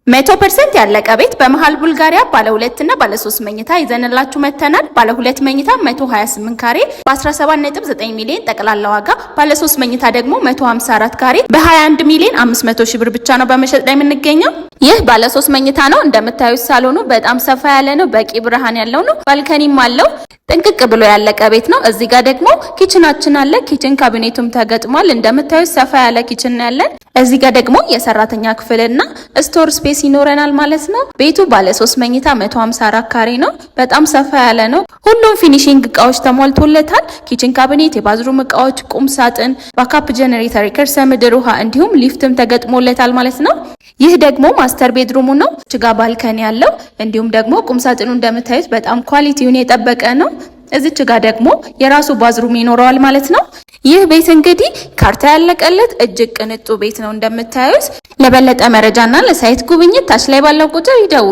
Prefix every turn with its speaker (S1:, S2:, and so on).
S1: 100% ያለቀ ቤት በመሃል ቡልጋሪያ ባለ 2 እና ባለ 3 መኝታ ይዘንላችሁ መተናል። ባለ 2 መኝታ 128 ካሬ በ17.9 ሚሊዮን ጠቅላላ ዋጋ፣ ባለ 3 መኝታ ደግሞ 154 ካሬ በ21 ሚሊዮን 500 ሺህ ብር ብቻ ነው በመሸጥ ላይ የምንገኘው። ይህ ባለ 3 መኝታ ነው። እንደምታዩት ሳሎኑ በጣም ሰፋ ያለ ነው፣ በቂ ብርሃን ያለው ነው። ባልከኒም አለው። ጥንቅቅ ብሎ ያለቀ ቤት ነው። እዚህ ጋር ደግሞ ኪችናችን አለ። ኪችን ካቢኔቱም ተገጥሟል። እንደምታዩት ሰፋ ያለ ኪችን ያለን። እዚህ ጋር ደግሞ የሰራተኛ ክፍልና ስቶር ስፔስ ይኖረናል ማለት ነው። ቤቱ ባለ 3 መኝታ 154 ካሬ ነው። በጣም ሰፋ ያለ ነው። ሁሉም ፊኒሺንግ እቃዎች ተሟልቶለታል። ኪችን ካቢኔት፣ የባዝሩም እቃዎች፣ ቁም ሳጥን፣ ባካፕ ጀነሬተር፣ የከርሰ ምድር ውሃ እንዲሁም ሊፍትም ተገጥሞለታል ማለት ነው። ይህ ደግሞ ማስተር ቤድሩሙ ነው። ችጋ ባልከኒ ያለው እንዲሁም ደግሞ ቁም ሳጥኑ እንደምታዩት በጣም ኳሊቲውን የጠበቀ ነው። እዚች ጋር ደግሞ የራሱ ባዝሩም ይኖረዋል ማለት ነው። ይህ ቤት እንግዲህ ካርታ ያለቀለት እጅግ ቅንጡ ቤት ነው እንደምታዩት። ለበለጠ መረጃና ለሳይት ጉብኝት ታች ላይ ባለው ቁጥር ይደውሉ።